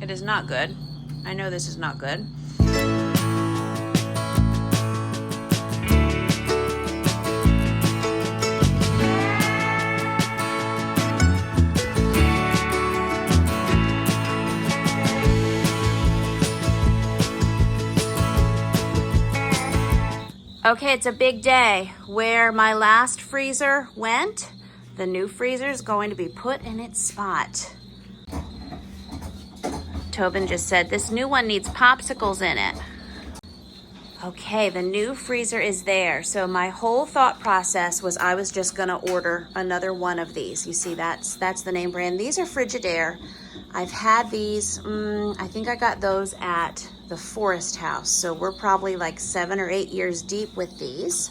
It is not good. I know this is not good. Okay, it's a big day. Where my last freezer went, the new freezer is going to be put in its spot. Tobin just said this new one needs popsicles in it. Okay, the new freezer is there. So my whole thought process was I was just gonna order another one of these. You see, that's the name brand. These are Frigidaire. I've had these, I think I got those at the Forest House. So we're probably like 7 or 8 years deep with these.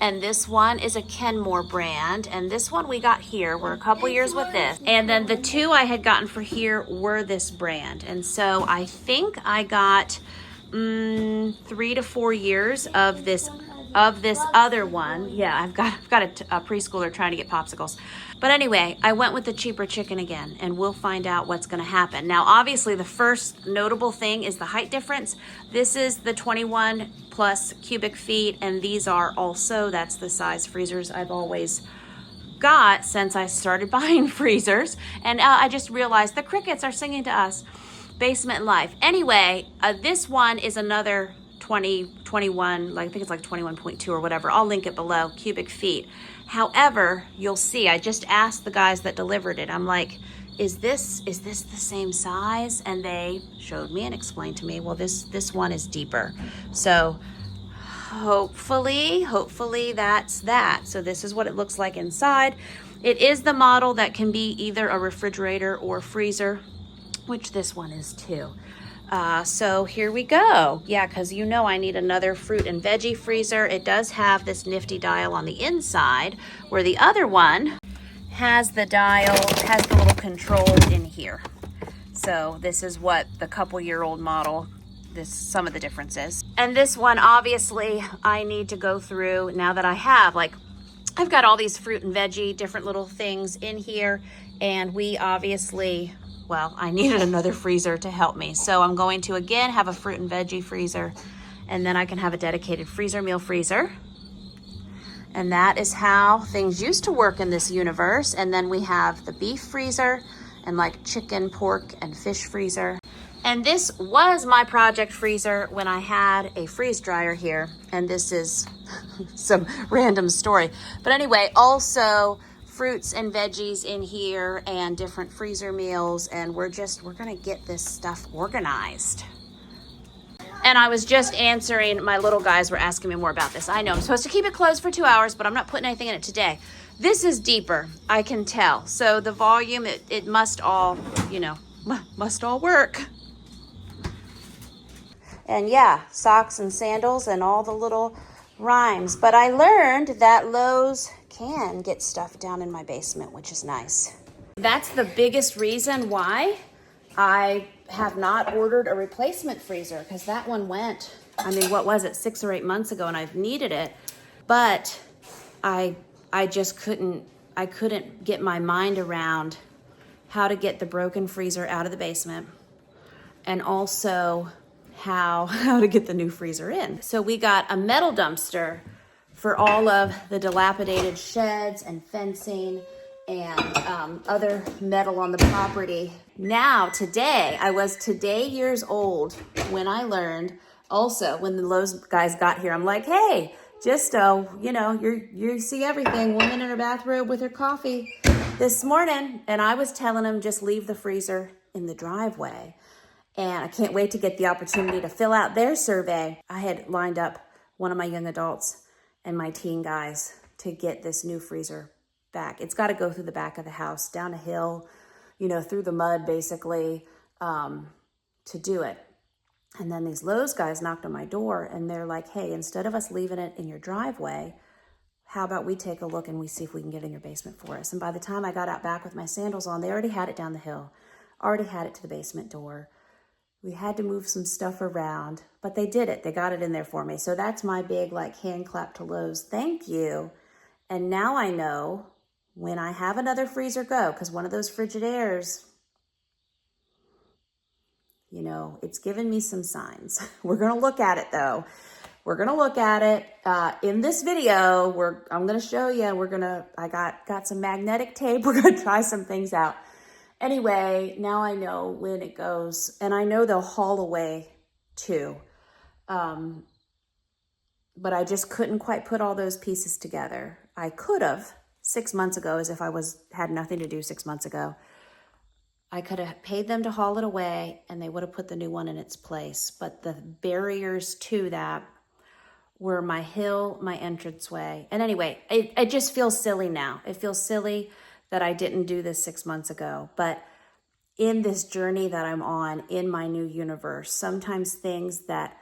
And this one is a Kenmore brand. And this one we got here. We're a couple years with this. And then the two I had gotten for here were this brand. And so I think I got 3 to 4 years of this other one. Yeah, I've got a preschooler trying to get popsicles. But anyway, I went with the cheaper chicken again, and we'll find out what's going to happen. Now, obviously, the first notable thing is the height difference. This is the 21 plus cubic feet, and these are also, that's the size freezers I've always got since I started buying freezers. And I just realized the crickets are singing to us. Basement life. Anyway, this one is another 21, like I think it's like 21.2 or whatever. I'll link it below, cubic feet. However, you'll see, I just asked the guys that delivered it. I'm like, is this the same size? And they showed me and explained to me, well, this one is deeper. So hopefully that's that. So this is what it looks like inside. It is the model that can be either a refrigerator or freezer, which this one is too. So here we go. Yeah, because you know I need another fruit and veggie freezer. It does have this nifty dial on the inside, where the other one has the dial, has the little control in here. So this is what the couple-year-old model, some of the differences. And this one, obviously, I need to go through now that I have, like, I've got all these fruit and veggie, different little things in here, and we obviously, well, I needed another freezer to help me. So I'm going to, again, have a fruit and veggie freezer, and then I can have a dedicated freezer meal freezer. And that is how things used to work in this universe. And then we have the beef freezer and like chicken, pork, and fish freezer. And this was my project freezer when I had a freeze dryer here. And this is some random story. But anyway, also fruits and veggies in here and different freezer meals, and we're gonna get this stuff organized. And I was just answering, my little guys were asking me more about this. I know I'm supposed to keep it closed for 2 hours, but I'm not putting anything in it today. This is deeper, I can tell. So the volume, it must all, must all work. And yeah, socks and sandals and all the little rhymes. But I learned that Lowe's can get stuff down in my basement, which is nice. That's the biggest reason why I have not ordered a replacement freezer, because that one went, what was it, 6 or 8 months ago, and I've needed it. But I just couldn't get my mind around how to get the broken freezer out of the basement, and also how to get the new freezer in. So we got a metal dumpster for all of the dilapidated sheds and fencing and other metal on the property. Now, today, I was years old when I learned, also when the Lowe's guys got here, I'm like, hey, just, you see everything, woman in her bathrobe with her coffee this morning. And I was telling them, just leave the freezer in the driveway. And I can't wait to get the opportunity to fill out their survey. I had lined up one of my young adults and my teen guys to get this new freezer back. It's got to go through the back of the house, down a hill, through the mud, basically, to do it. And then these Lowe's guys knocked on my door, and they're like, hey, instead of us leaving it in your driveway, how about we take a look and we see if we can get it in your basement for us? And by the time I got out back with my sandals on, they already had it down the hill, already had it to the basement door. We had to move some stuff around, but they did it. They got it in there for me. So that's my big hand clap to Lowe's. Thank you. And now I know when I have another freezer go, because one of those Frigidaire's, You know, it's given me some signs. We're going to look at it though. We're going to look at it in this video. I'm going to show you, I got some magnetic tape. We're going to try some things out. Anyway, now I know when it goes, and I know they'll haul away too. But I just couldn't quite put all those pieces together. I could have 6 months ago, as if I had nothing to do 6 months ago. I could have paid them to haul it away and they would have put the new one in its place. But the barriers to that were my hill, my entranceway. And anyway, it just feels silly now. It feels silly that I didn't do this 6 months ago. But in this journey that I'm on in my new universe, sometimes things that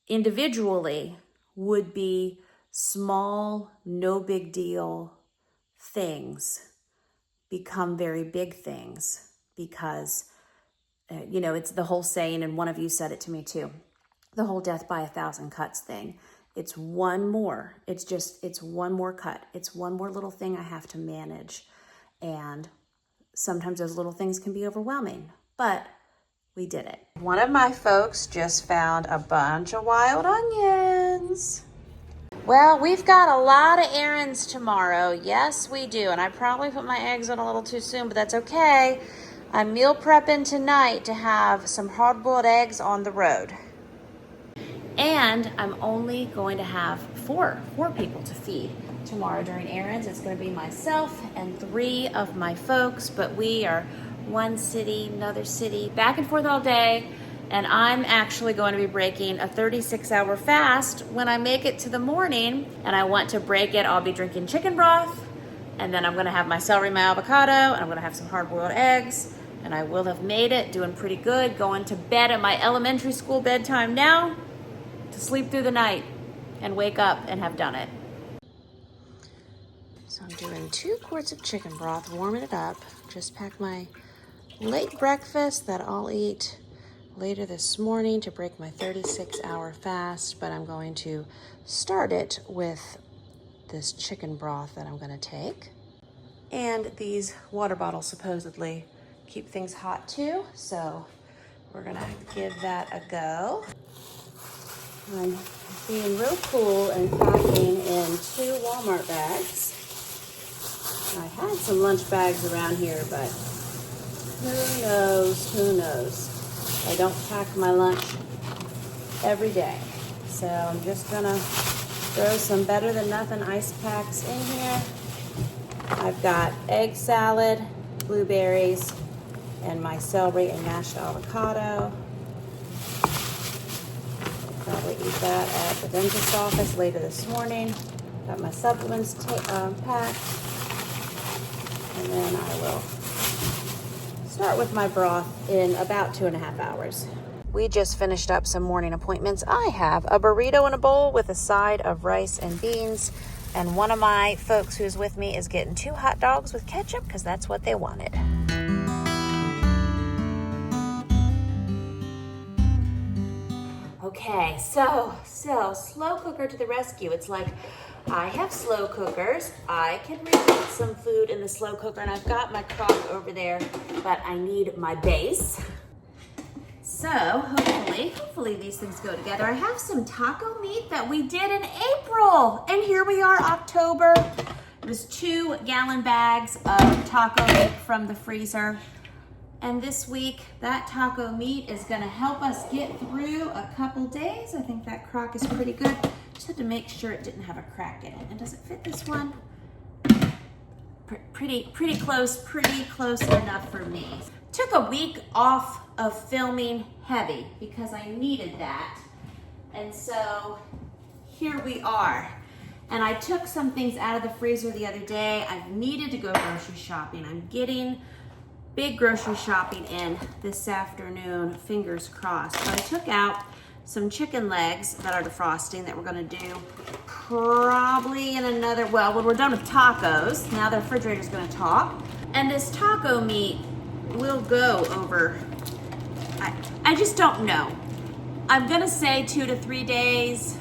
individually would be small, no big deal things become very big things. Because, you know, it's the whole saying, and one of you said it to me too, the whole death by 1,000 cuts thing. It's one more. It's one more cut. It's one more little thing I have to manage. And sometimes those little things can be overwhelming, but we did it. One of my folks just found a bunch of wild onions. Well, we've got a lot of errands tomorrow. Yes, we do. And I probably put my eggs on a little too soon, but that's okay. I'm meal prepping tonight to have some hard-boiled eggs on the road. And I'm only going to have four people to feed tomorrow during errands. It's going to be myself and 3 of my folks, but we are one city, another city, back and forth all day. And I'm actually going to be breaking a 36-hour fast when I make it to the morning. And I want to break it. I'll be drinking chicken broth, and then I'm going to have my celery, my avocado, and I'm going to have some hard-boiled eggs. And I will have made it, doing pretty good, going to bed at my elementary school bedtime now to sleep through the night and wake up and have done it. So I'm doing 2 quarts of chicken broth, warming it up. Just packed my late breakfast that I'll eat later this morning to break my 36-hour fast, but I'm going to start it with this chicken broth that I'm going to take. And these water bottles supposedly keep things hot too, so we're gonna give that a go. I'm being real cool and packing in 2 Walmart bags. I had some lunch bags around here, but who knows? I don't pack my lunch every day. So I'm just gonna throw some Better Than Nothing ice packs in here. I've got egg salad, blueberries, and my celery and mashed avocado. Probably eat that at the dentist's office later this morning. Got my supplements packed. And then I will start with my broth in about 2.5 hours. We just finished up some morning appointments. I have a burrito in a bowl with a side of rice and beans. And one of my folks who's with me is getting 2 hot dogs with ketchup because that's what they wanted. Okay, so slow cooker to the rescue. It's like I have slow cookers. I can reheat some food in the slow cooker, and I've got my crock over there, but I need my base. So hopefully these things go together. I have some taco meat that we did in April, and here we are, October. It was 2-gallon bags of taco meat from the freezer. And this week, that taco meat is gonna help us get through a couple days. I think that crock is pretty good. Just had to make sure it didn't have a crack in it. And does it fit this one? Pretty close enough for me. Took a week off of filming heavy because I needed that. And so here we are. And I took some things out of the freezer the other day. I needed to go grocery shopping. I'm getting big grocery shopping in this afternoon, fingers crossed. So I took out some chicken legs that are defrosting that we're gonna do probably in another, well, when we're done with tacos, now the refrigerator's gonna talk. And this taco meat will go over, I just don't know. I'm gonna say 2 to 3 days.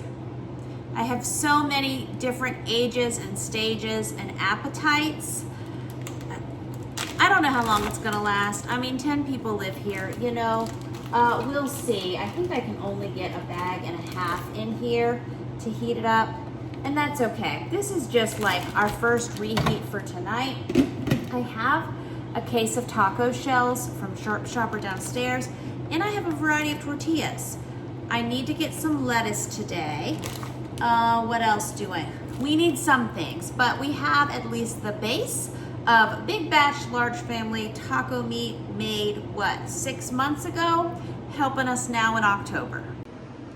I have so many different ages and stages and appetites. I don't know how long it's gonna last. I mean, 10 people live here, you know. We'll see. I think I can only get a bag and a half in here to heat it up, and that's okay. This is just like our first reheat for tonight. I have a case of taco shells from Sharp Shopper downstairs, and I have a variety of tortillas. I need to get some lettuce today. What else do we need some things, but we have at least the base of big batch, large family taco meat made, what, 6 months ago, helping us now in October.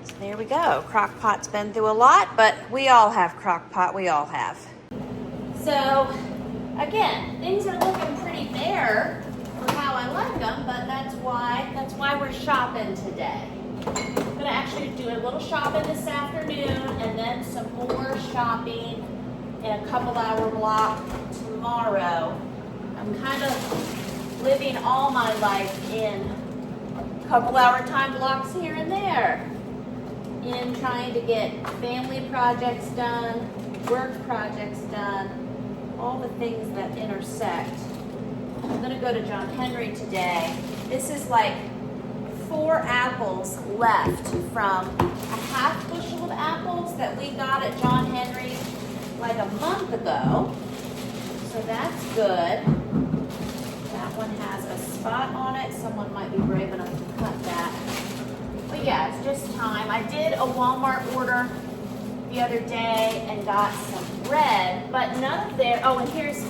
So there we go. Crock pot's been through a lot, but we all have crock pot, we all have. So again, things are looking pretty bare for how I like them, but that's why we're shopping today. I'm gonna actually do a little shopping this afternoon and then some more shopping in a couple-hour block tomorrow. I'm kind of living all my life in couple-hour time blocks here and there, in trying to get family projects done, work projects done, all the things that intersect. I'm gonna go to John Henry today. This is like 4 apples left from a half bushel of apples that we got at John Henry like a month ago. So that's good. That one has a spot on it. Someone might be brave enough to cut that. But yeah, it's just time. I did a Walmart order the other day and got some bread, but none of their, oh, and here's,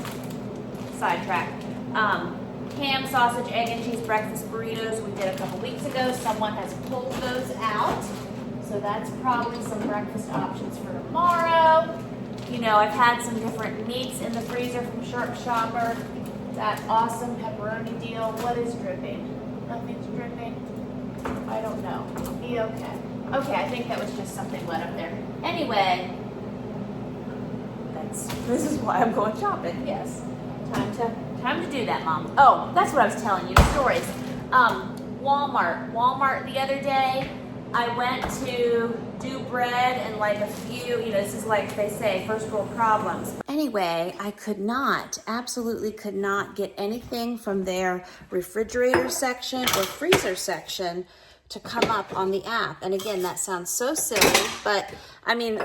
sidetrack, ham, sausage, egg, and cheese breakfast burritos we did a couple weeks ago. Someone has pulled those out. So that's probably some breakfast options for tomorrow. You know, I've had some different meats in the freezer from Sharp Shopper. That awesome pepperoni deal. What is dripping? Nothing's dripping. I don't know. Be okay. Okay, I think that was just something wet up there. Anyway, this is why I'm going shopping. Yes. Time to do that, Mom. Oh, that's what I was telling you, stories. Walmart the other day, I went to do bread and like a few, this is like they say, first world problems. Anyway, I absolutely could not get anything from their refrigerator section or freezer section to come up on the app. And again, that sounds so silly, but I mean,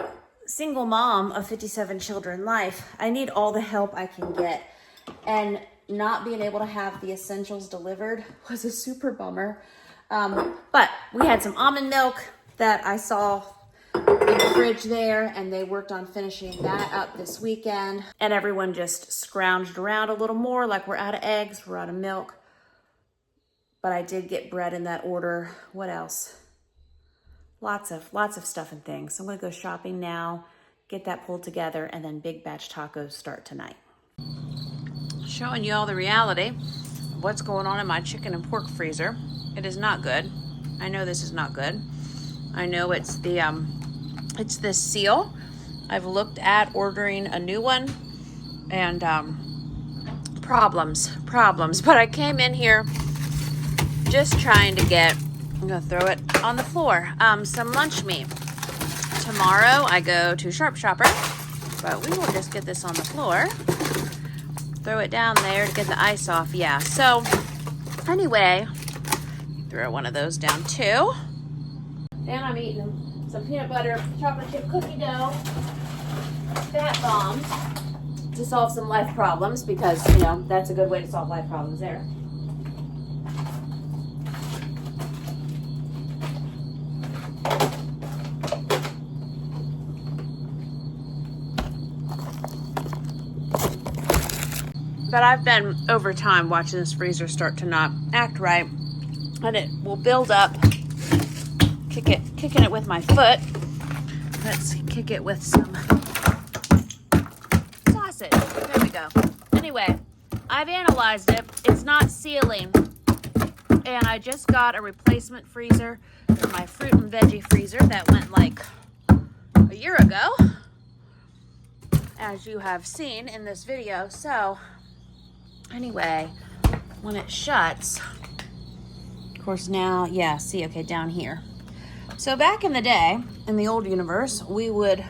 single mom of 57 children life, I need all the help I can get. And not being able to have the essentials delivered was a super bummer. But we had some almond milk that I saw in the fridge there, and they worked on finishing that up this weekend. And everyone just scrounged around a little more, like we're out of eggs, we're out of milk. But I did get bread in that order. What else? Lots of stuff and things. So I'm gonna go shopping now, get that pulled together, and then big batch tacos start tonight. Showing you all the reality of what's going on in my chicken and pork freezer. It is not good. I know this is not good. I know it's it's this seal. I've looked at ordering a new one, and problems. But I came in here just trying to get, I'm gonna throw it on the floor, some lunch meat. Tomorrow I go to Sharp Shopper, but we will just get this on the floor. Throw it down there to get the ice off. Yeah, so anyway, throw one of those down too. Then I'm eating some peanut butter chocolate chip cookie dough, fat bombs, to solve some life problems, because that's a good way to solve life problems there. But I've been, over time, watching this freezer start to not act right. And it will build up. Kicking it with my foot. Let's kick it with some sausage. There we go. Anyway, I've analyzed it. It's not sealing. And I just got a replacement freezer for my fruit and veggie freezer that went like a year ago, as you have seen in this video. So anyway, when it shuts, of course now, yeah, see, okay, down here. So back in the day, in the old universe, we would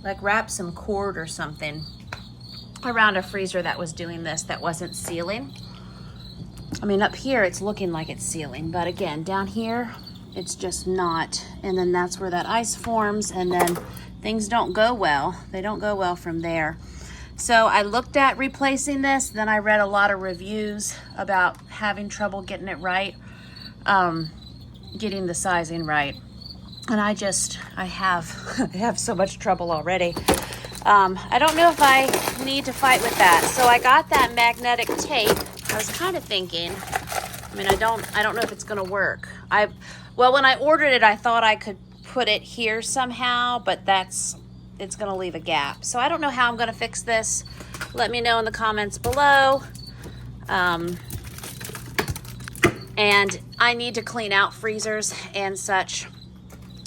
like wrap some cord or something around a freezer that was doing this, that wasn't sealing. I mean, up here it's looking like it's sealing, but again, down here, it's just not. And then that's where that ice forms, and then things don't go well. They don't go well from there. So I looked at replacing this, then I read a lot of reviews about having trouble getting it right, getting the sizing right. And I have, I have so much trouble already. I don't know if I need to fight with that. So I got that magnetic tape. I was kind of thinking, I mean, I don't know if it's gonna work. Well, when I ordered it, I thought I could put it here somehow, but it's gonna leave a gap. So I don't know how I'm gonna fix this. Let me know in the comments below. And I need to clean out freezers and such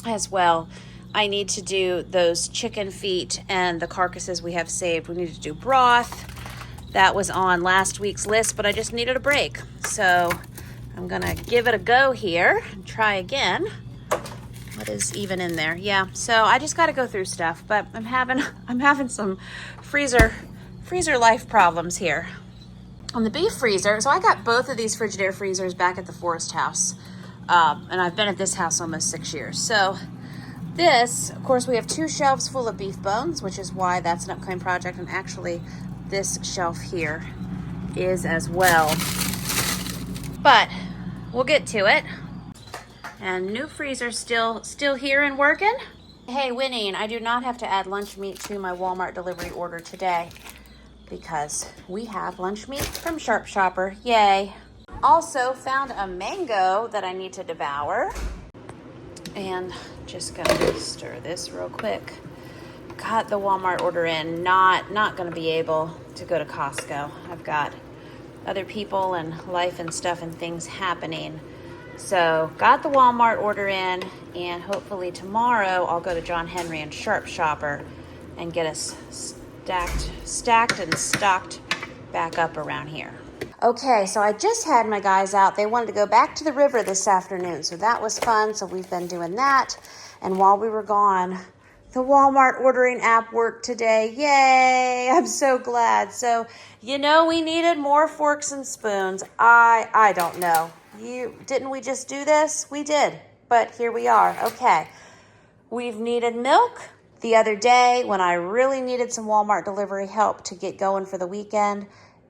as well. I need to do those chicken feet and the carcasses we have saved. We need to do broth. That was on last week's list, but I just needed a break. So I'm gonna give it a go here and try again. What is even in there? Yeah, so I just gotta go through stuff, but I'm having some freezer life problems here. On the beef freezer, so I got both of these Frigidaire freezers back at the Forest House. And I've been at this house almost 6 years. So this, of course, we have 2 shelves full of beef bones, which is why that's an upcoming project. And actually, this shelf here is as well. But we'll get to it. And new freezer still here and working. Hey, winning, I do not have to add lunch meat to my Walmart delivery order today because we have lunch meat from Sharp Shopper. Yay. Also found a mango that I need to devour. And just gonna stir this real quick. Got the Walmart order in, not gonna be able to go to Costco. I've got other people and life and stuff and things happening. So got the Walmart order in, and hopefully tomorrow I'll go to John Henry and Sharp Shopper and get us stacked and stocked back up around here. Okay, so I just had my guys out. They wanted to go back to the river this afternoon, so that was fun. So we've been doing that. And while we were gone, the Walmart ordering app worked today. Yay! I'm so glad. So, you know, we needed more forks and spoons. I don't know. Didn't we just do this? We did, but here we are. Okay. We've needed milk. The other day when I really needed some Walmart delivery help to get going for the weekend,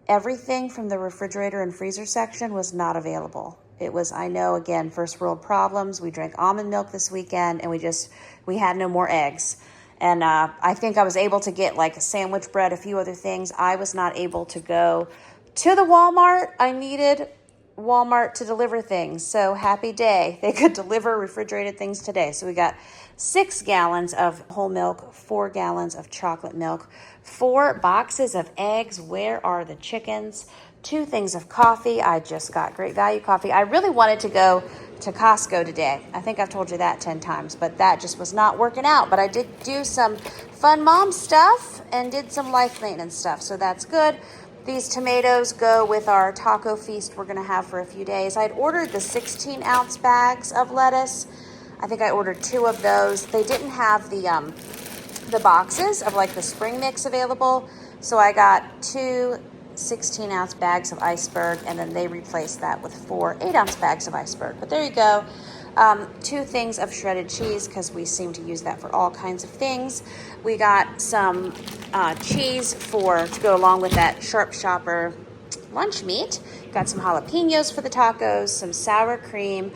everything from the refrigerator and freezer section was not available. It was, I know, again, first world problems. We drank almond milk this weekend and we had no more eggs. And I think I was able to get like a sandwich bread, a few other things. I was not able to go to the Walmart. I needed Walmart to deliver things. So happy day. They could deliver refrigerated things today. So we got 6 gallons of whole milk, 4 gallons of chocolate milk, 4 boxes of eggs. Where are the chickens? 2 things of coffee. I just got Great Value coffee. I really wanted to go to Costco today. I think I've told you that 10 times, but that just was not working out. But I did do some fun mom stuff and did some life maintenance stuff. So that's good. These tomatoes go with our taco feast we're going to have for a few days. I'd ordered the 16-ounce bags of lettuce. I think I ordered 2 of those. They didn't have the boxes of like the spring mix available, so I got 2 16-ounce bags of iceberg, and then they replaced that with 4 8-ounce bags of iceberg. But there you go. 2 things of shredded cheese because we seem to use that for all kinds of things. We got some cheese to go along with that Sharp Shopper lunch meat. Got some jalapenos for the tacos, some sour cream,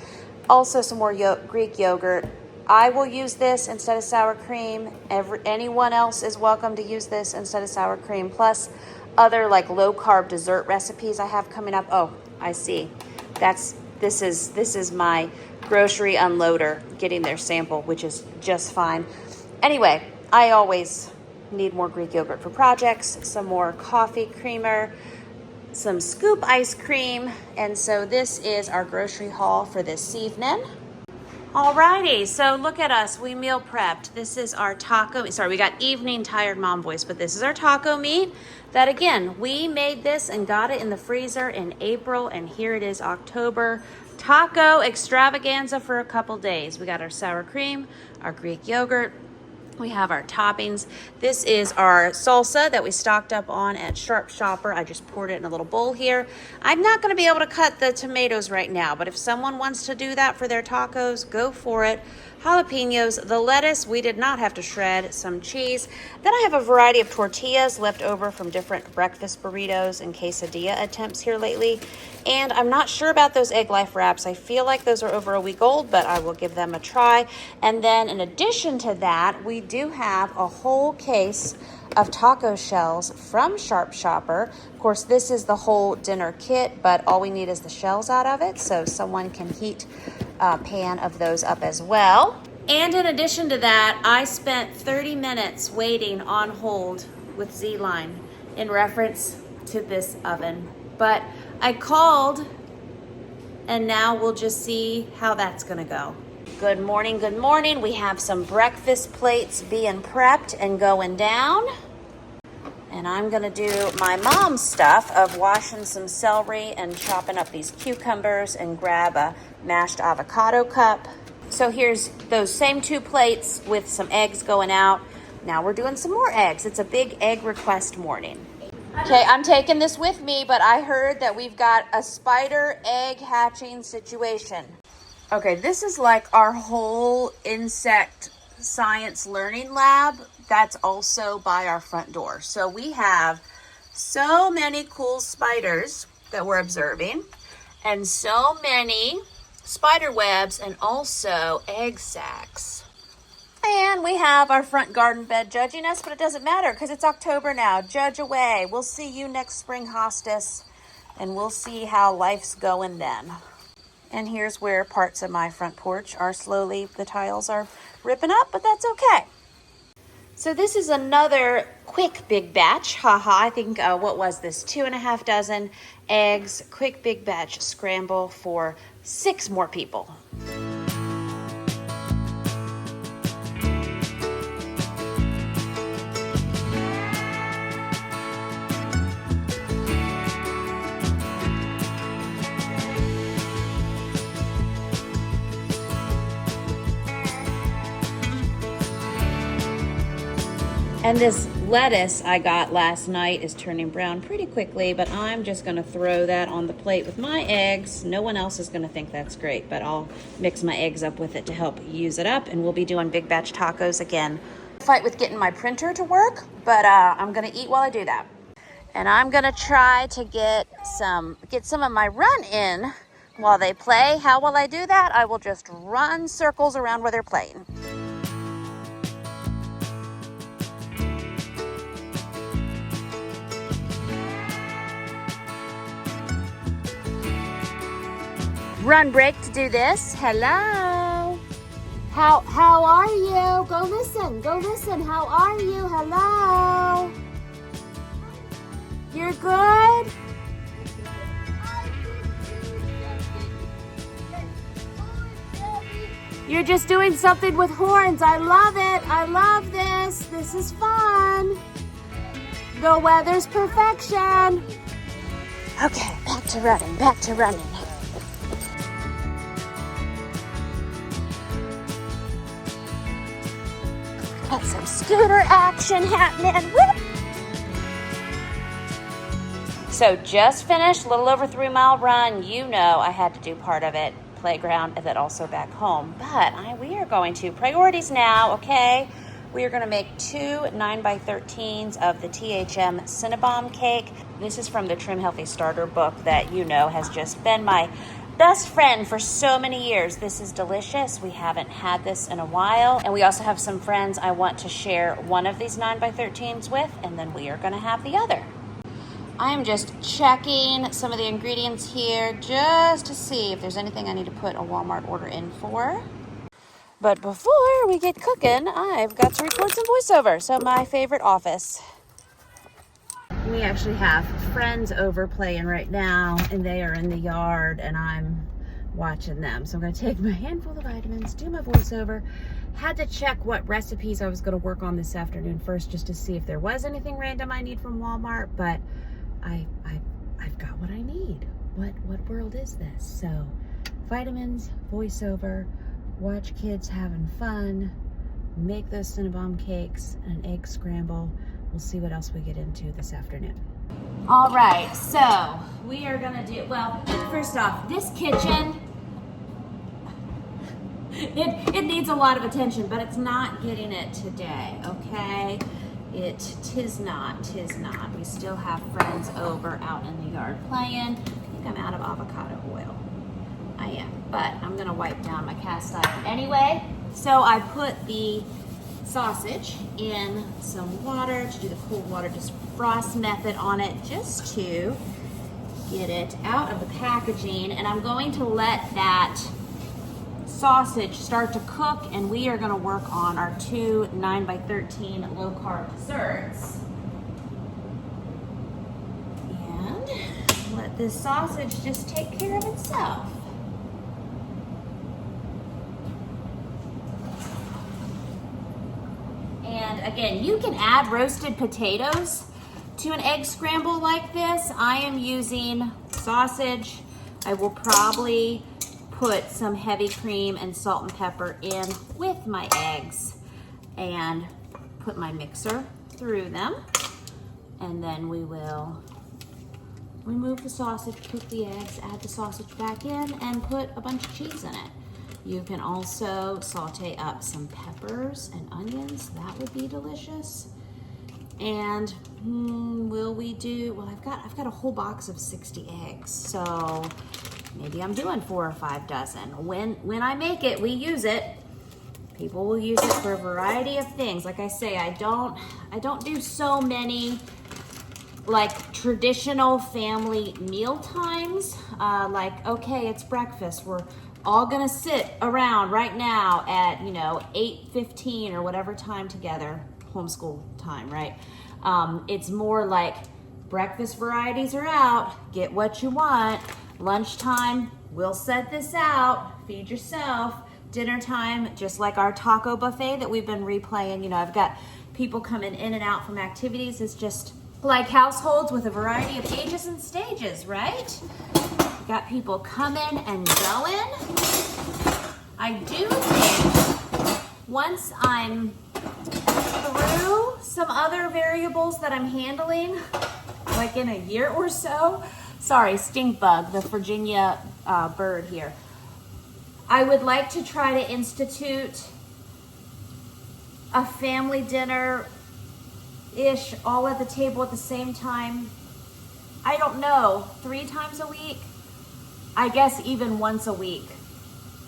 also some more Greek yogurt. I will use this instead of sour cream. Anyone else is welcome to use this instead of sour cream. Plus other like low carb dessert recipes I have coming up. Oh, I see. This is my grocery unloader getting their sample, which is just fine. Anyway, I always need more Greek yogurt for projects, some more coffee creamer, some scoop ice cream, and so this is our grocery haul for this evening. Alrighty, so look at us, we meal prepped. This is our taco, sorry, we got evening tired mom voice, but this is our taco meat that again, we made this and got it in the freezer in April, and here it is October. Taco extravaganza for a couple days. We got our sour cream, our Greek yogurt, We have our toppings. This is our salsa that we stocked up on at Sharp Shopper. I just poured it in a little bowl here. I'm not going to be able to cut the tomatoes right now, but if someone wants to do that for their tacos, go for it. Jalapenos, the lettuce, we did not have to shred, some cheese. Then I have a variety of tortillas left over from different breakfast burritos and quesadilla attempts here lately. And I'm not sure about those Egg Life wraps. I feel like those are over a week old, but I will give them a try. And then in addition to that, we do have a whole case of taco shells from Sharp Shopper. Of course, this is the whole dinner kit, but all we need is the shells out of it, so someone can heat a pan of those up as well. And in addition to that, I spent 30 minutes waiting on hold with Z-Line in reference to this oven. But I called, and now we'll just see how that's gonna go. Good morning, good morning. We have some breakfast plates being prepped and going down. And I'm gonna do my mom's stuff of washing some celery and chopping up these cucumbers and grab a mashed avocado cup. So here's those same 2 plates with some eggs going out. Now we're doing some more eggs. It's a big egg request morning. Okay, I'm taking this with me, but I heard that we've got a spider egg hatching situation. Okay, this is like our whole insect science learning lab that's also by our front door. So we have so many cool spiders that we're observing and so many spider webs and also egg sacs. And we have our front garden bed judging us, but it doesn't matter because it's October now. Judge away. We'll see you next spring, hostess, and we'll see how life's going then. And here's where parts of my front porch are slowly, the tiles are ripping up, but that's okay. So this is another quick big batch. Haha, I think, what was this? 2.5 dozen eggs, quick big batch scramble for 6 more people. And this lettuce I got last night is turning brown pretty quickly, but I'm just gonna throw that on the plate with my eggs. No one else is gonna think that's great, but I'll mix my eggs up with it to help use it up, and we'll be doing big batch tacos again. Fight with getting my printer to work, but I'm gonna eat while I do that. And I'm gonna try to get some of my run in while they play. How will I do that? I will just run circles around where they're playing. Run break to do this. Hello. How are you? Go listen. Go listen. How are you? Hello. You're good? You're just doing something with horns. I love it. I love this. This is fun. The weather's perfection. Okay, back to running. Back to running. Got some scooter action happening. Woo! So just finished a little over 3 mile run. You know I had to do part of it, playground, and then also back home. But we are going to priorities now, okay? We are going to make 2 9x13s of the THM Cinnabon cake. This is from the Trim Healthy Starter book that you know has just been my best friend for so many years. This is delicious. We haven't had this in a while. And we also have some friends I want to share one of these 9x13s with, and then we are going to have the other. I am just checking some of the ingredients here just to see if there's anything I need to put a Walmart order in for. But before we get cooking, I've got to record some voiceover. So my favorite office. We actually have friends over playing right now, and they are in the yard, and I'm watching them. So I'm going to take my handful of vitamins, do my voiceover. Had to check what recipes I was going to work on this afternoon first, just to see if there was anything random I need from Walmart. But I've got what I need. What world is this? So vitamins, voiceover, watch kids having fun, make those Cinnabon cakes and an egg scramble. We'll see what else we get into this afternoon. All right, so we are gonna do, well, first off, this kitchen, it needs a lot of attention, but it's not getting it today, okay? Tis not. We still have friends over out in the yard playing. I think I'm out of avocado oil. I am, but I'm gonna wipe down my cast iron anyway. So I put the sausage in some water to do the cold water defrost method on it, just to get it out of the packaging. And I'm going to let that sausage start to cook, and we are going to work on our 2 9x13 low carb desserts. And let this sausage just take care of itself. And again, you can add roasted potatoes to an egg scramble like this. I am using sausage. I will probably put some heavy cream and salt and pepper in with my eggs and put my mixer through them. And then we will remove the sausage, cook the eggs, add the sausage back in, and put a bunch of cheese in it. You can also saute up some peppers and onions. That would be delicious. And will we do, well, I've got a whole box of 60 eggs. So maybe I'm doing 4 or 5 dozen. When I make it, we use it. People will use it for a variety of things. Like I say, I don't do so many like traditional family meal times. Like, okay, it's breakfast. We're all gonna sit around right now at 8:15 or whatever time together, homeschool time, right? It's more like breakfast varieties are out, get what you want. Lunchtime, we'll set this out, feed yourself. Dinner time, just like our taco buffet that we've been replaying. I've got people coming in and out from activities. It's just like households with a variety of ages and stages, right? Got people coming and going. I do think once I'm through some other variables that I'm handling, like in a year or so, sorry, stink bug, the Virginia bird here, I would like to try to institute a family dinner-ish, all at the table at the same time. I don't know, 3 times a week? I guess even once a week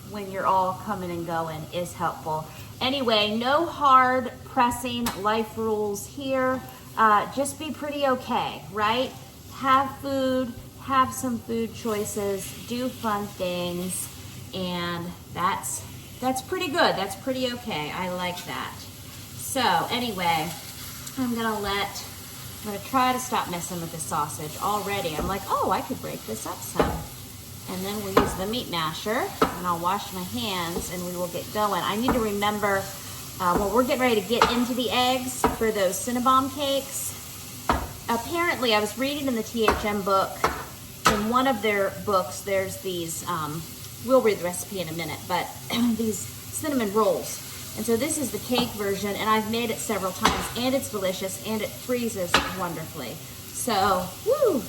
when you're all coming and going is helpful. Anyway, no hard pressing life rules here. Just be pretty okay, right? Have food, have some food choices, do fun things, and that's pretty good. That's pretty okay. I like that. So anyway, I'm gonna try to stop messing with the sausage already. I'm like, oh, I could break this up some. And then we'll use the meat masher, and I'll wash my hands, and we will get going. I need to remember, we're getting ready to get into the eggs for those Cinnabon cakes. Apparently, I was reading in the THM book, in one of their books, there's these, we'll read the recipe in a minute, but these cinnamon rolls. And so this is the cake version, and I've made it several times, and it's delicious, and it freezes wonderfully. So, woo!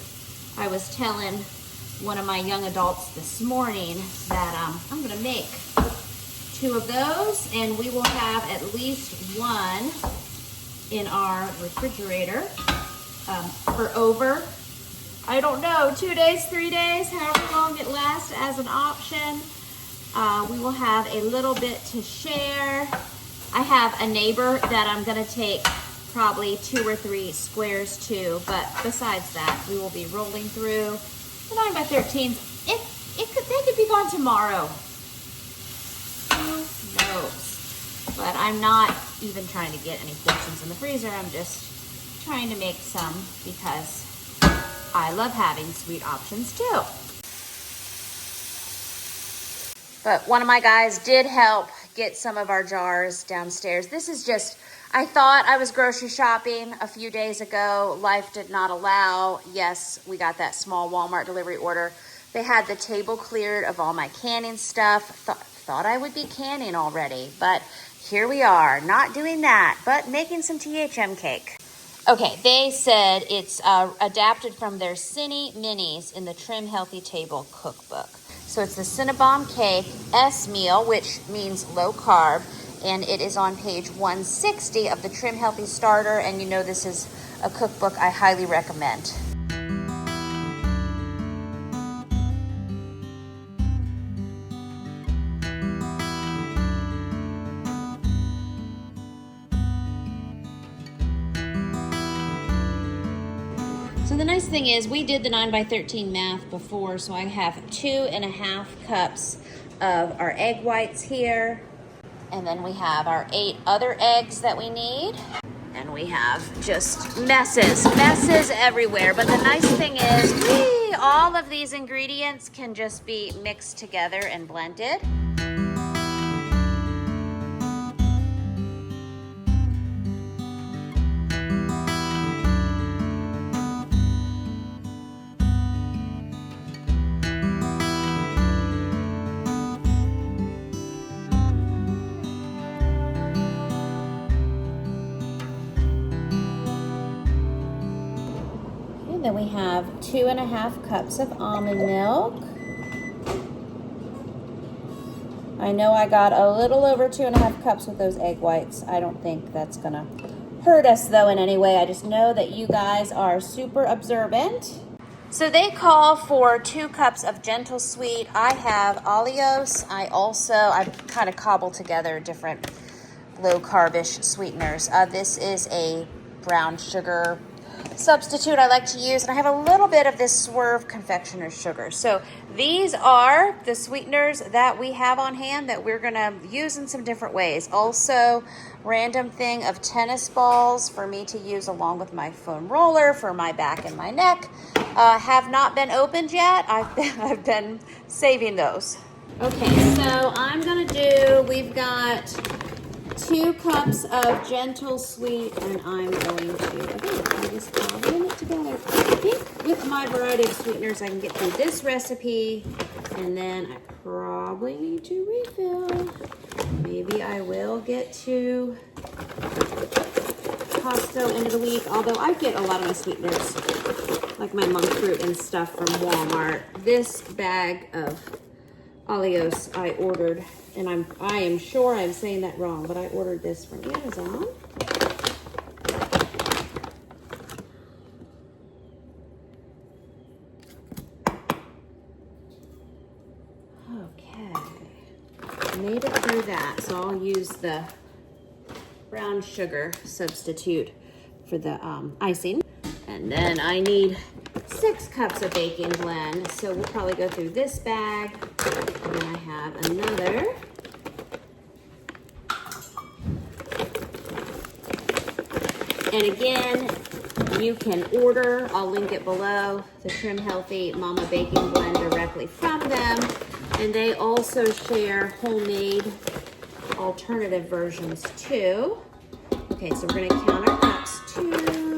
I was telling one of my young adults this morning that I'm gonna make 2 of those, and we will have at least 1 in our refrigerator for over, I don't know, 2 days, 3 days, however long it lasts as an option. We will have a little bit to share. I have a neighbor that I'm gonna take probably 2 or 3 squares to, but besides that, we will be rolling through the 9x13s. They could be gone tomorrow. Who knows? But I'm not even trying to get any portions in the freezer. I'm just trying to make some because I love having sweet options too. But one of my guys did help get some of our jars downstairs. This is just, I thought I was grocery shopping a few days ago. Life did not allow. Yes, we got that small Walmart delivery order. They had the table cleared of all my canning stuff. Thought I would be canning already, but here we are, not doing that, but making some THM cake. Okay, they said it's adapted from their Cine Minis in the Trim Healthy Table cookbook. So it's the Cinnabon Cake S meal, which means low carb, and it is on page 160 of the Trim Healthy Starter, and you know this is a cookbook I highly recommend. So the nice thing is we did the 9x13 math before, so I have 2.5 cups of our egg whites here. And then we have our 8 other eggs that we need. And we have just messes everywhere. But the nice thing is all of these ingredients can just be mixed together and blended. Then we have 2.5 cups of almond milk. I know I got a little over 2.5 cups with those egg whites. I don't think that's gonna hurt us though in any way. I just know that you guys are super observant. So they call for 2 cups of gentle sweet. I have Oleos. I've kind of cobbled together different low carbish sweeteners. This is a brown sugar substitute I like to use, and I have a little bit of this Swerve confectioner's sugar. So these are the sweeteners that we have on hand that we're gonna use in some different ways. Also, random thing of tennis balls for me to use along with my foam roller for my back and my neck. Have not been opened yet. I've been saving those. Okay, so we've got 2 cups of gentle sweet, and I'm going to, I just blend it together. I think with my variety of sweeteners, I can get through this recipe, and then I probably need to refill. Maybe I will get to Costco end of the week, although I get a lot of my sweeteners, like my monk fruit and stuff, from Walmart. This bag of Oleos I ordered, and I am sure I'm saying that wrong, but I ordered this from Amazon. Okay, made it through that, so I'll use the brown sugar substitute for the icing. And then I need 6 cups of baking blend, so we'll probably go through this bag. And then I have another. And again, you can order, I'll link it below, the Trim Healthy Mama Baking Blend directly from them. And they also share homemade alternative versions too. Okay, so we're gonna count our cups. 2,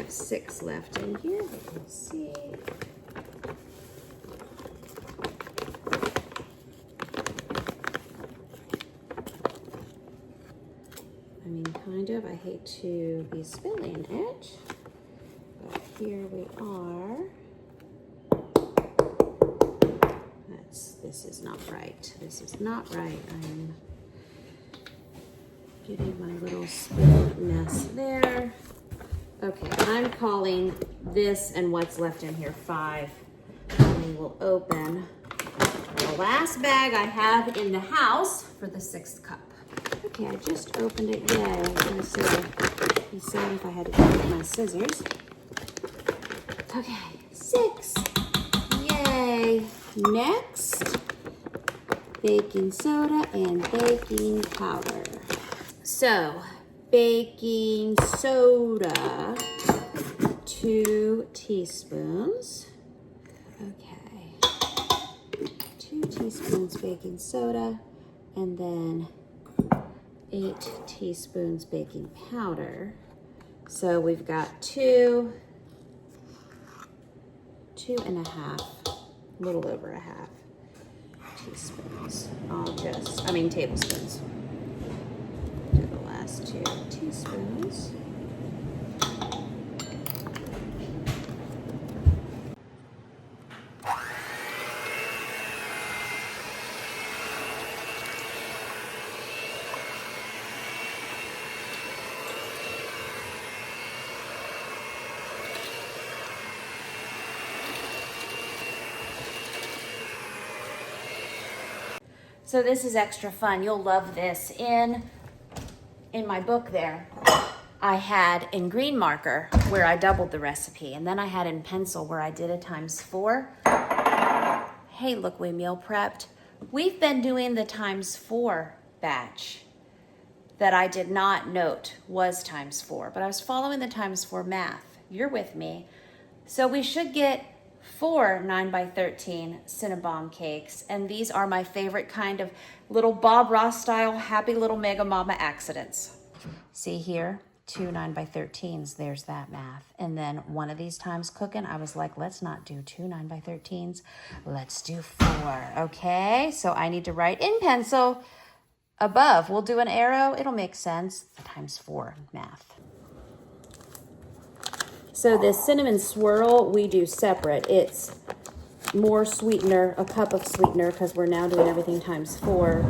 6 left in here, but we'll see. I mean, kind of. I hate to be spilling it, but here we are. This is not right. This is not right. I'm getting my little spilled mess there. Okay, I'm calling this and what's left in here 5. And we will open the last bag I have in the house for the 6th cup. Okay, I just opened it. Yay. I was going to say, be sorry if I had to take my scissors. Okay, 6. Yay. Next, baking soda and baking powder. So, baking soda, 2 teaspoons. Okay. 2 teaspoons baking soda, and then 8 teaspoons baking powder. So we've got 2 and a half, a little over a half teaspoons. Tablespoons. Do the last 2 teaspoons. So this is extra fun. You'll love this. In my book there, I had in green marker where I doubled the recipe, and then I had in pencil where I did a ×4. Hey, look, we meal prepped. We've been doing the ×4 batch that I did not note was ×4, but I was following the ×4 math. You're with me. So we should get 4 9x13 Cinnabon cakes, and these are my favorite kind of little Bob Ross style happy little Mega Mama accidents. See here, 2 9x13s, there's that math. And then one of these times cooking, I was like, let's not do 2 9x13s, let's do 4, okay? So I need to write in pencil above. We'll do an arrow, it'll make sense, ×4 math. So this cinnamon swirl we do separate. It's more sweetener, a cup of sweetener, because we're now doing everything ×4.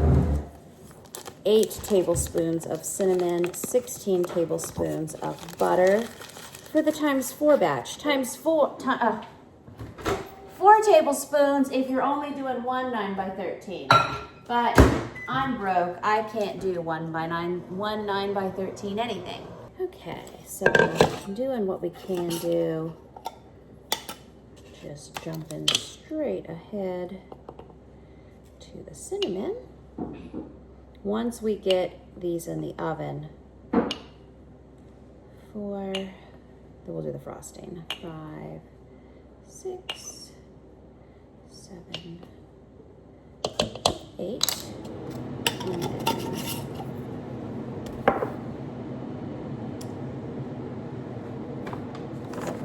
8 tablespoons of cinnamon, 16 tablespoons of butter for the ×4 batch. 4 tablespoons if you're only doing 1 9x13. But I'm broke. I can't do 1 9x13 anything. Okay, so doing what we can do, just jumping straight ahead to the cinnamon. Once we get these in the oven, then we'll do the frosting. 5, 6, 7, 8, and then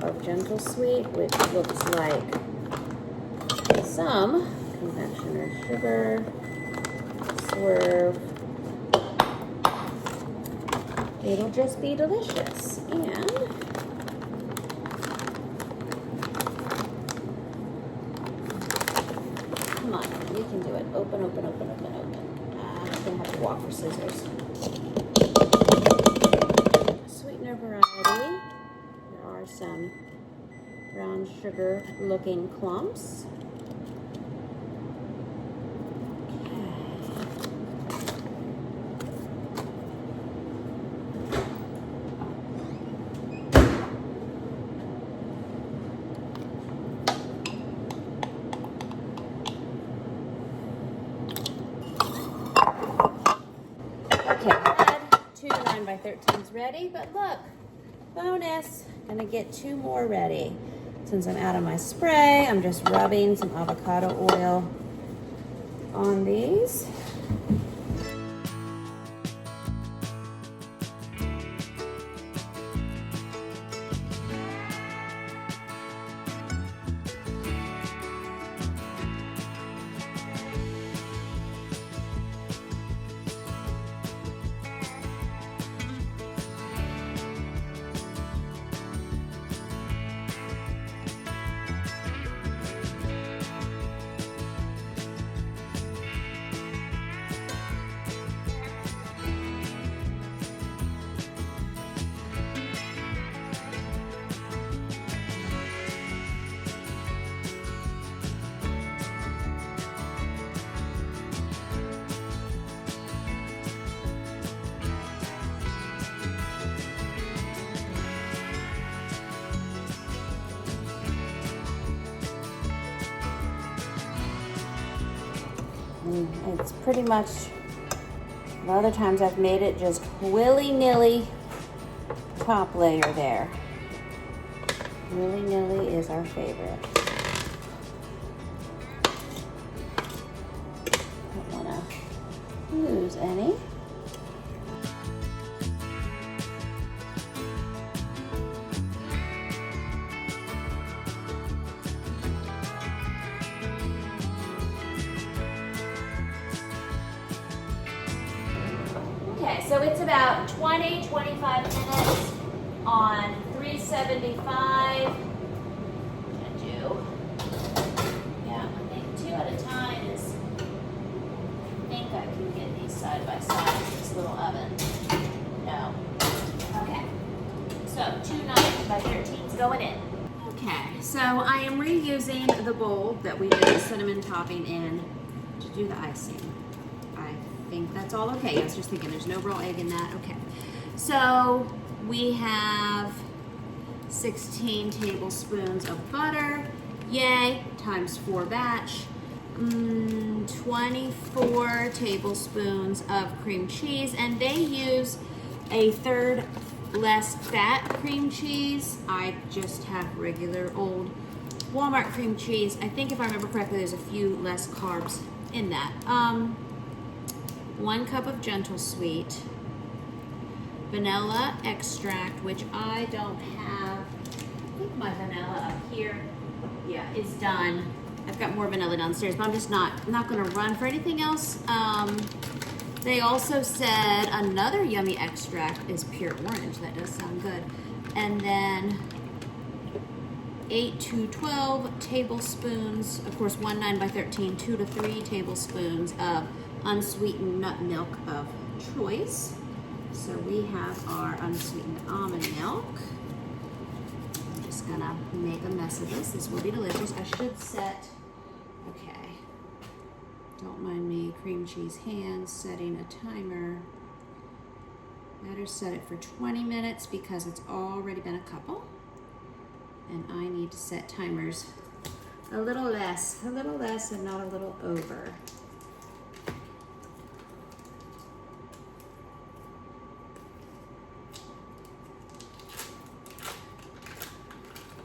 of gentle sweet, which looks like some confectioner's sugar. Swerve. It'll just be delicious. And come on, you can do it. Open, open, open, open, open. I'm gonna have to walk for scissors. Sweetener variety. There are some brown sugar looking clumps. Okay, I had 2 9x13s ready, but look, bonus, gonna get 2 more ready. Since I'm out of my spray, I'm just rubbing some avocado oil on these. It's pretty much, the other times I've made it just willy-nilly top layer there. Willy-nilly is our favorite. so it's about 20, 25 minutes on 375. I think 2 at a time is, I think I can get these side by side in this little oven. No. Okay. So 290 by 13's going in. Okay, so I am reusing the bowl that we did the cinnamon topping in to do the icing. I think that's all okay. I was just thinking there's no raw egg in that. Okay. So we have 16 tablespoons of butter. Yay, times 4 batch. 24 tablespoons of cream cheese, and they use a third less fat cream cheese. I just have regular old Walmart cream cheese. I think if I remember correctly, there's a few less carbs in that. 1 cup of gentle sweet, vanilla extract, which I don't have. I think my vanilla up here, yeah, is done. I've got more vanilla downstairs, but I'm just not gonna run for anything else. They also said another yummy extract is pure orange. That does sound good. And then 8 to 12 tablespoons, of course 1 9 by 13, 2 to 3 tablespoons of unsweetened nut milk of choice. So we have our unsweetened almond milk. I'm just gonna make a mess of this. This will be delicious. I should set, okay. Don't mind me, cream cheese hands, setting a timer. Better set it for 20 minutes because it's already been a couple. And I need to set timers a little less and not a little over.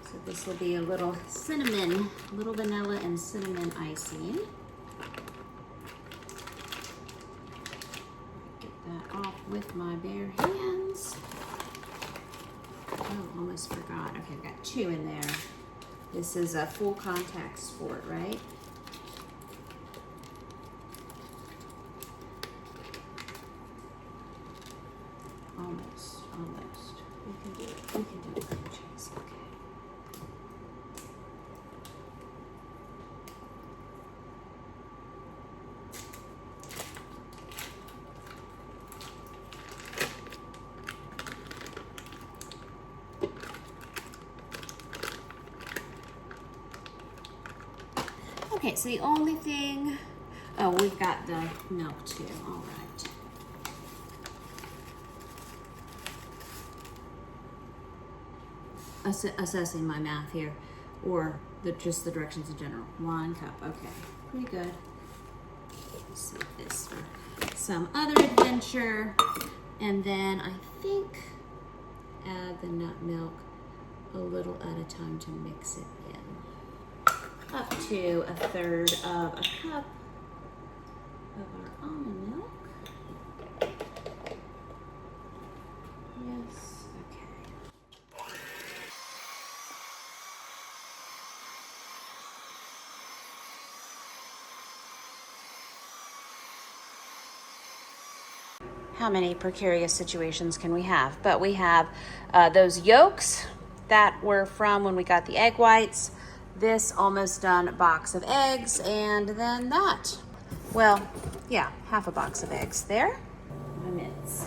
So this will be a little cinnamon, little vanilla and cinnamon icing. Off with my bare hands. Oh, almost forgot. Okay, I've got 2 in there. This is a full contact sport, right? Almost. We can do it. We can do it. Cream cheese. Okay. Okay, so the only thing, oh, we've got the milk too, all right. Assessing my math here, or just the directions in general. 1 cup, okay, pretty good. Save this for some other adventure. And then I think add the nut milk a little at a time to mix it in. Up to 1/3 of a cup of our almond milk. Yes, okay. How many precarious situations can we have? But we have those yolks that were from when we got the egg whites, this almost done box of eggs, and then that. Well, yeah, half a box of eggs there. My mitts.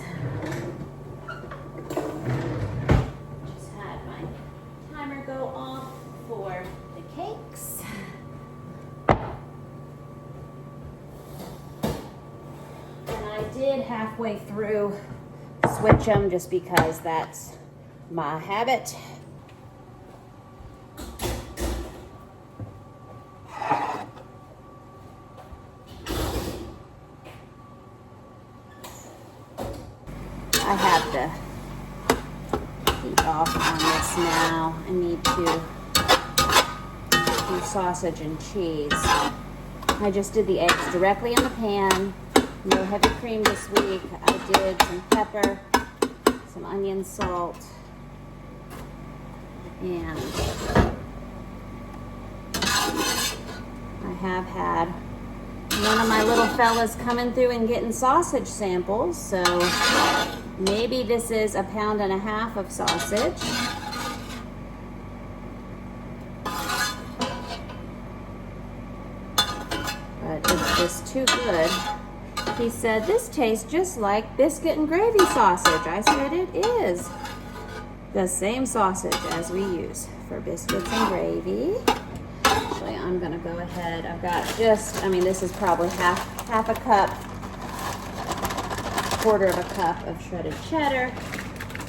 Just had my timer go off for the cakes. And I did halfway through switch them just because that's my habit. I have the heat off on this now. I need to do sausage and cheese. I just did the eggs directly in the pan. No heavy cream this week. I did some pepper, some onion, salt, and I have had One of my little fellas coming through and getting sausage samples, so maybe this is 1.5 pounds of sausage. But it's just too good. He said, this tastes just like biscuit and gravy sausage. I said, it is the same sausage as we use for biscuits and gravy. Actually, I'm gonna go ahead. I've got just, I mean, this is probably half a cup, 1/4 of a cup of shredded cheddar.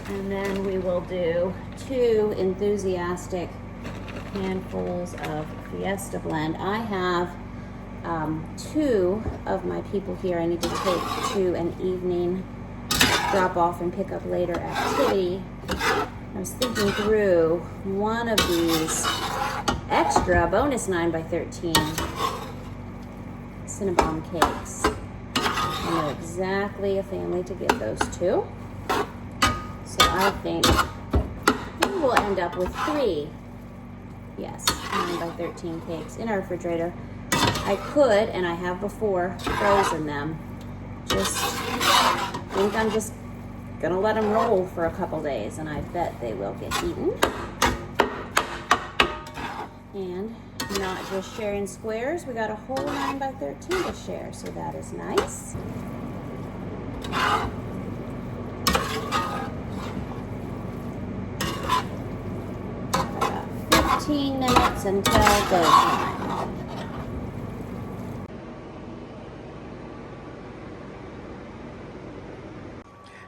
And then we will do 2 enthusiastic handfuls of Fiesta Blend. I have 2 of my people here I need to take to an evening drop off and pick up later activity. I was thinking through one of these extra bonus 9x13 Cinnabon cakes. I know exactly a family to give those to. So I think we'll end up with 3, yes, 9x13 cakes in our refrigerator. I could, and I have before, frozen them. Think I'm just gonna let them roll for a couple days, and I bet they will get eaten. And not just sharing squares, we got a whole 9x13 to share, so that is nice. About 15 minutes until go time.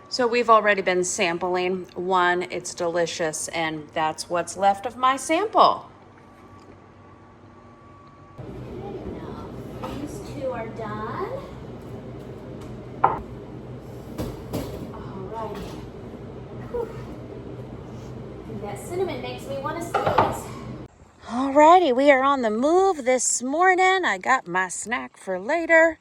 So we've already been sampling one. It's delicious, and that's what's left of my sample. Now, these 2 are done. All right. That cinnamon makes me want to sneeze. Alrighty, we are on the move this morning. I got my snack for later.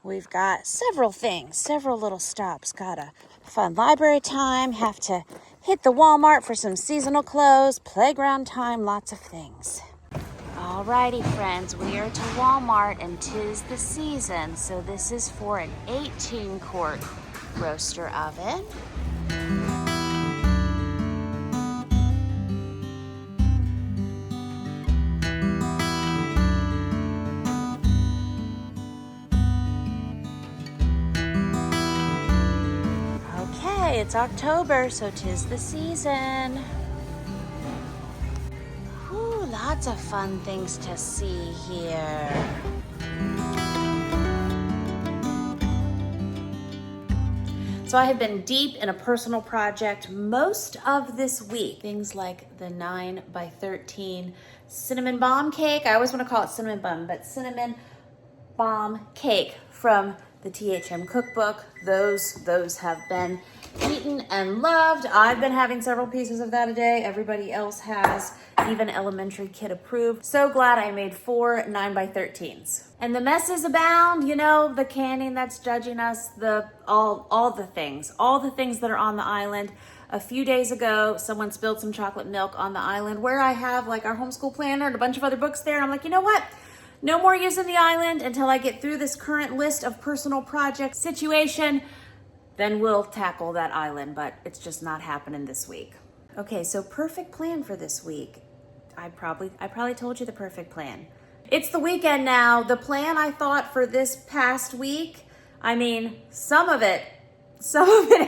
We've got several things, several little stops. Got a fun library time, have to hit the Walmart for some seasonal clothes, playground time, lots of things. Alrighty, friends, we are to Walmart and 'tis the season. So this is for an 18-quart roaster oven. It's October, so 'tis the season. Ooh, lots of fun things to see here. So I have been deep in a personal project most of this week. Things like the 9x13 cinnamon bomb cake. I always want to call it cinnamon bun, but cinnamon bomb cake from the THM Cookbook. Those have been eaten and loved. I've been having several pieces of that a day. Everybody else has, even elementary kid approved. So glad I made 4 9x13s. And the messes abound, you know, the canning that's judging us, all the things that are on the island. A few days ago, someone spilled some chocolate milk on the island where I have like our homeschool planner and a bunch of other books there. And I'm like, you know what? No more using the island until I get through this current list of personal project situation. Then we'll tackle that island, but it's just not happening this week. Okay, so perfect plan for this week. I probably told you the perfect plan. It's the weekend now. The plan I thought for this past week, I mean, some of it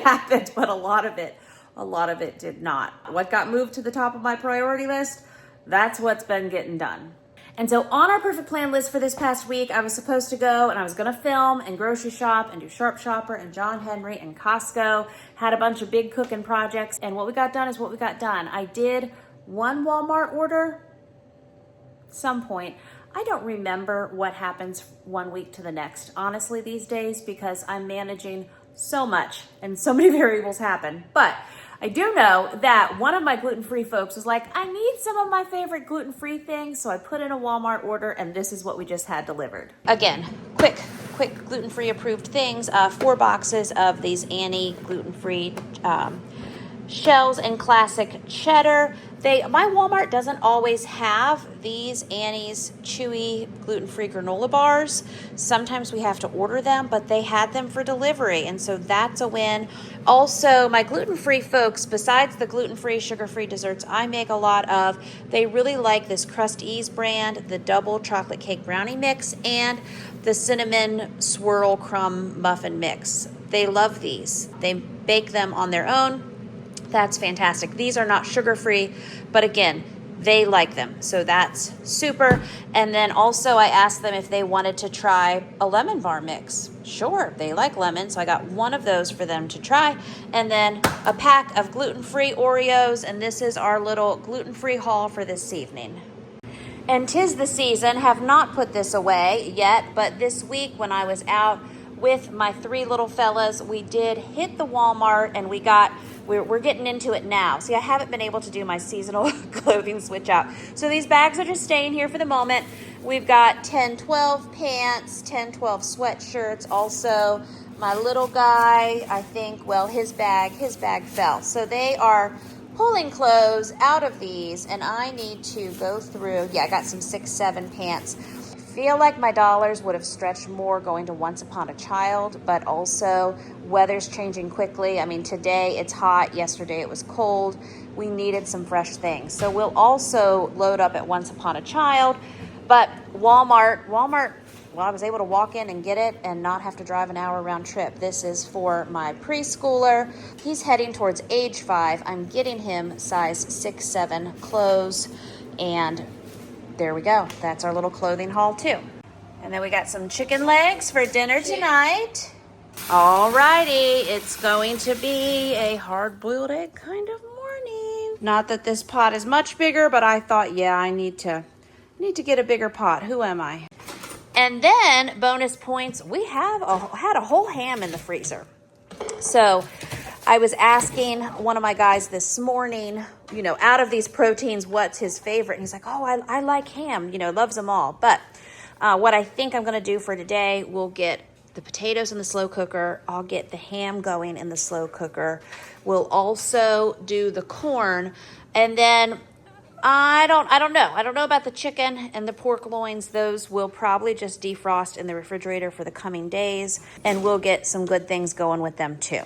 happened, but a lot of it did not. What got moved to the top of my priority list, that's what's been getting done. And so on our perfect plan list for this past week, I was supposed to go and I was gonna film and grocery shop and do Sharp Shopper and John Henry and Costco. Had a bunch of big cooking projects, and what we got done is what we got done. I did one Walmart order at some point. I don't remember what happens one week to the next, honestly, these days, because I'm managing so much and so many variables happen. But I do know that one of my gluten-free folks was like, I need some of my favorite gluten-free things. So I put in a Walmart order, and this is what we just had delivered. Again, quick gluten-free approved things. 4 boxes of these Annie gluten-free shells and classic cheddar, My Walmart doesn't always have these Annie's chewy gluten-free granola bars. Sometimes we have to order them, but they had them for delivery, and so that's a win. Also, my gluten-free folks, besides the gluten-free, sugar-free desserts I make a lot of, they really like this Crust Ease brand, the double chocolate cake brownie mix, and the cinnamon swirl crumb muffin mix. They love these. They bake them on their own. That's fantastic. These are not sugar-free, but again, they like them, so that's super. And then also I asked them if they wanted to try a lemon bar mix. Sure, they like lemon, so I got one of those for them to try. And then a pack of gluten-free Oreos, and this is our little gluten-free haul for this evening. And 'tis the season, have not put this away yet, but this week when I was out with my three little fellas, we did hit the Walmart, and we're getting into it now. See, I haven't been able to do my seasonal clothing switch out. So these bags are just staying here for the moment. We've got 10-12 pants, 10-12 sweatshirts. Also, my little guy, I think, well, his bag fell. So they are pulling clothes out of these, and I need to go through. Yeah, I got some 6-7 pants. Feel like my dollars would have stretched more going to Once Upon a Child, but also weather's changing quickly. I mean, today it's hot, yesterday it was cold. We needed some fresh things. So we'll also load up at Once Upon a Child, but Walmart, well, I was able to walk in and get it and not have to drive an hour round trip. This is for my preschooler. He's heading towards age 5. I'm getting him size 6-7 clothes, and there we go. That's our little clothing haul too. And then we got some chicken legs for dinner tonight. Alrighty, it's going to be a hard-boiled egg kind of morning. Not that this pot is much bigger, but I thought, yeah, I need to get a bigger pot. Who am I? And then bonus points, we had a whole ham in the freezer. So I was asking one of my guys this morning, out of these proteins, what's his favorite? And he's like, oh, I like ham, loves them all. But what I think I'm going to do for today, we'll get the potatoes in the slow cooker. I'll get the ham going in the slow cooker. We'll also do the corn. And then I don't know. I don't know about the chicken and the pork loins. Those will probably just defrost in the refrigerator for the coming days. And we'll get some good things going with them too.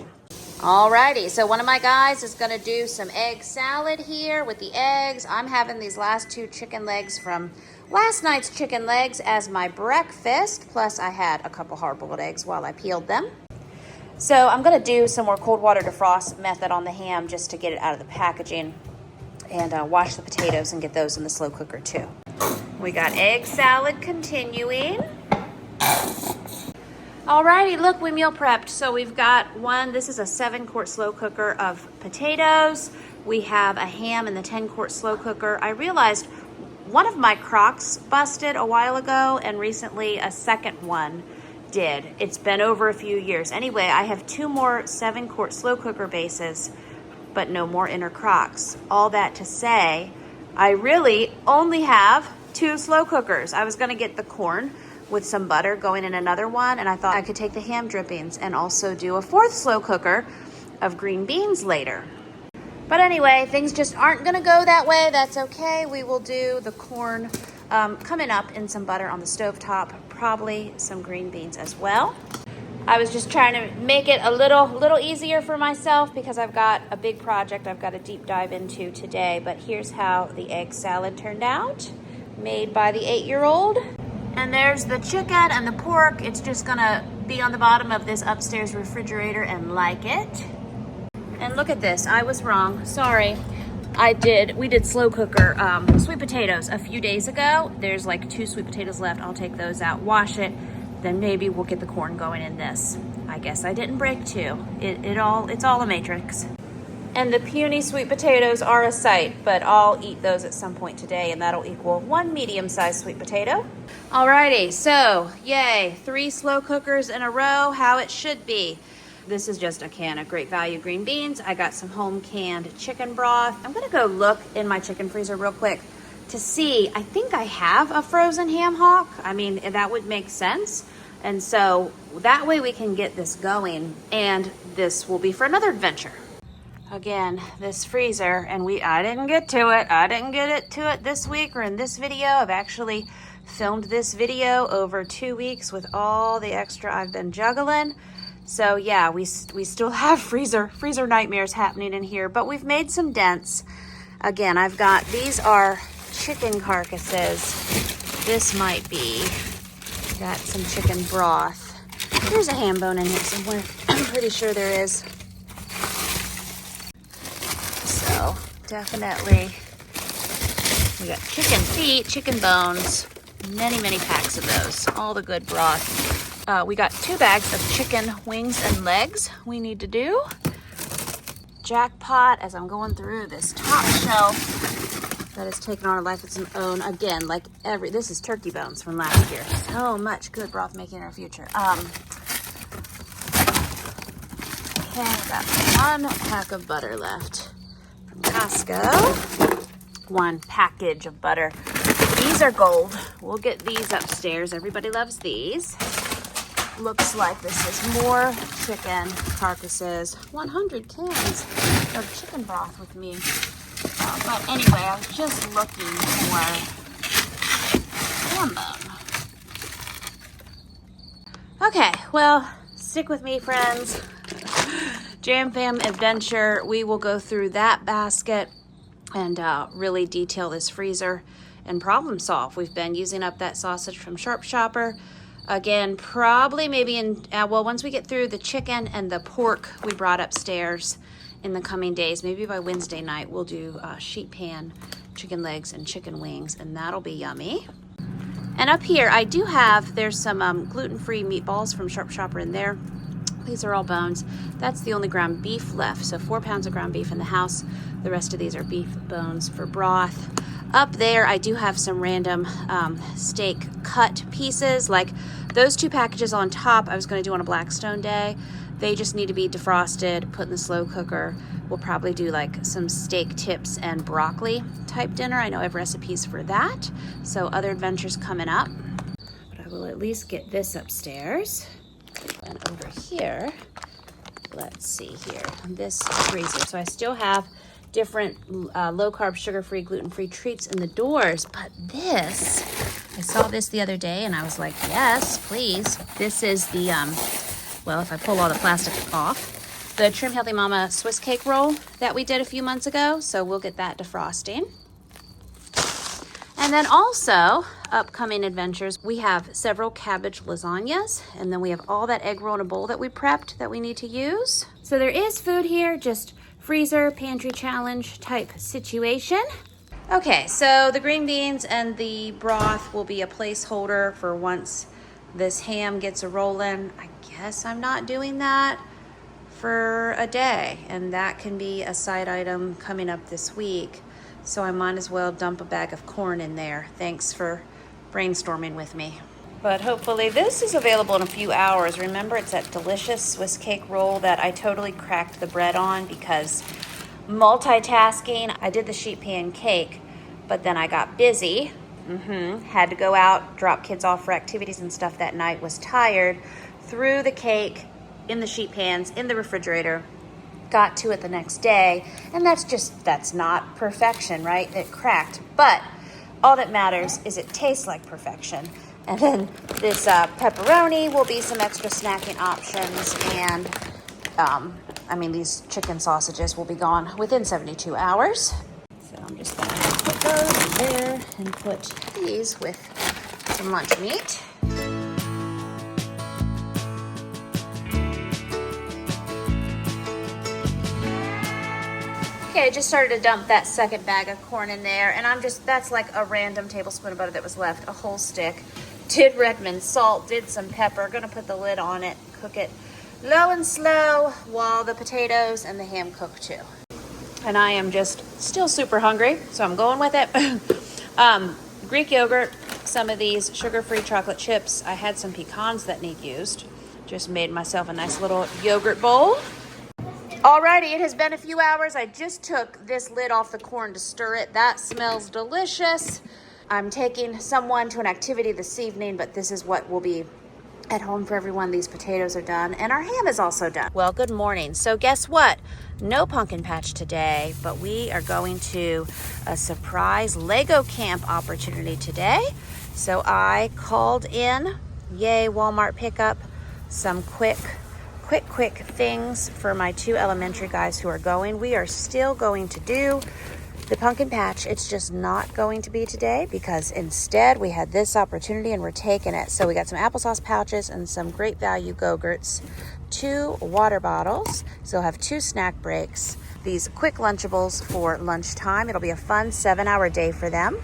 Alrighty, so one of my guys is going to do some egg salad here with the eggs. I'm having these last 2 chicken legs from last night's chicken legs as my breakfast. Plus I had a couple hard-boiled eggs while I peeled them. So I'm going to do some more cold water defrost method on the ham just to get it out of the packaging. And wash the potatoes and get those in the slow cooker too. We got egg salad continuing. Alrighty, look, we meal prepped. So we've got this is a 7-quart slow cooker of potatoes. We have a ham in the 10-quart slow cooker. I realized one of my Crocs busted a while ago, and recently a second one did. It's been over a few years. Anyway, I have 2 more 7-quart slow cooker bases, but no more inner Crocs. All that to say, I really only have 2 slow cookers. I was gonna get the corn with some butter going in another one, and I thought I could take the ham drippings and also do a 4th slow cooker of green beans later. But anyway, things just aren't gonna go that way. That's okay. We will do the corn coming up in some butter on the stovetop, probably some green beans as well. I was just trying to make it a little easier for myself because I've got a big project I've got to deep dive into today. But here's how the egg salad turned out, made by the 8-year-old. And there's the chicken and the pork. It's just gonna be on the bottom of this upstairs refrigerator and like it. And look at this, I was wrong, sorry. We did slow cooker sweet potatoes a few days ago. There's like 2 sweet potatoes left. I'll take those out, wash it, then maybe we'll get the corn going in this. I guess I didn't break 2. It's all a matrix. And the puny sweet potatoes are a sight, but I'll eat those at some point today, and that'll equal 1 medium-sized sweet potato. Alrighty, so yay, 3 slow cookers in a row, how it should be. This is just a can of Great Value green beans. I got some home canned chicken broth. I'm gonna go look in my chicken freezer real quick to see. I think I have a frozen ham hock. I mean, that would make sense. And so that way we can get this going, and this will be for another adventure. Again, this freezer, and I didn't get to it. I didn't get it to it this week or in this video. I've actually filmed this video over 2 weeks with all the extra I've been juggling. So yeah, we still have freezer nightmares happening in here, but we've made some dents. Again, these are chicken carcasses. This might be, got some chicken broth. There's a ham bone in here somewhere. I'm pretty sure there is. So definitely, we got chicken feet, chicken bones, many packs of those, all the good broth. We got 2 bags of chicken wings and legs we need to do. Jackpot as I'm going through this top shelf that has taken on a life of its own. Again, like this is turkey bones from last year. So much good broth making in our future. Okay, I've got 1 pack of butter left from Costco. 1 package of butter. These are gold. We'll get these upstairs. Everybody loves these. Looks like this is more chicken carcasses. 100 cans of chicken broth with me. But anyway, I was just looking for ham bone. Okay, well, stick with me, friends. Jam Fam Adventure. We will go through that basket and really detail this freezer and problem solve. We've been using up that sausage from Sharp Shopper. Again, probably maybe once we get through the chicken and the pork we brought upstairs in the coming days, maybe by Wednesday night, we'll do sheet pan chicken legs and chicken wings, and that'll be yummy. And up here, there's some gluten-free meatballs from Sharp Shopper in there. These are all bones. That's the only ground beef left. So 4 pounds of ground beef in the house. The rest of these are beef bones for broth. Up there, I do have some random steak cut pieces. Like those 2 packages on top, I was going to do on a Blackstone day. They just need to be defrosted, put in the slow cooker. We'll probably do like some steak tips and broccoli type dinner. I know I have recipes for that. So other adventures coming up. But I will at least get this upstairs. And over here, let's see here, this freezer. So I still have different low-carb, sugar-free, gluten-free treats in the doors, but this, I saw this the other day and I was like, yes, please. This is the, well, if I pull all the plastic off, the Trim Healthy Mama Swiss cake roll that we did a few months ago. So we'll get that defrosting. And then also, upcoming adventures, we have several cabbage lasagnas, and then we have all that egg roll in a bowl that we prepped that we need to use. So there is food here, just freezer, pantry challenge type situation. Okay, so the green beans and the broth will be a placeholder for once this ham gets a rolling. I guess I'm not doing that for a day, and that can be a side item coming up this week. So I might as well dump a bag of corn in there. Thanks for brainstorming with me. But hopefully this is available in a few hours. Remember, it's that delicious Swiss cake roll that I totally cracked the bread on because multitasking. I did the sheet pan cake, but then I got busy. Had to go out, drop kids off for activities and stuff that night, was tired, threw the cake in the sheet pans, in the refrigerator, got to it the next day, and that's not perfection, right? It cracked, but all that matters is it tastes like perfection. And then this pepperoni will be some extra snacking options, and these chicken sausages will be gone within 72 hours. So I'm just gonna put those in there and put these with some lunch meat. Okay, I just started to dump that second bag of corn in there, and that's like a random tablespoon of butter that was left, a whole stick. Did Redmond salt, did some pepper, gonna put the lid on it, cook it low and slow while the potatoes and the ham cook too. And I am just still super hungry, so I'm going with it. Greek yogurt, some of these sugar-free chocolate chips. I had some pecans that need used. Just made myself a nice little yogurt bowl. Alrighty, it has been a few hours. I just took this lid off the corn to stir it. That smells delicious. I'm taking someone to an activity this evening, but this is what will be at home for everyone. These potatoes are done, and our ham is also done. Well, good morning. So guess what? No pumpkin patch today, but we are going to a surprise Lego camp opportunity today. So I called in, yay, Walmart pickup, some quick things for my 2 elementary guys who are going. We are still going to do the pumpkin patch. It's just not going to be today because instead we had this opportunity and we're taking it. So we got some applesauce pouches and some great value Go-Gurts, 2 water bottles. So we'll have 2 snack breaks, these quick Lunchables for lunchtime. It'll be a fun 7-hour day for them.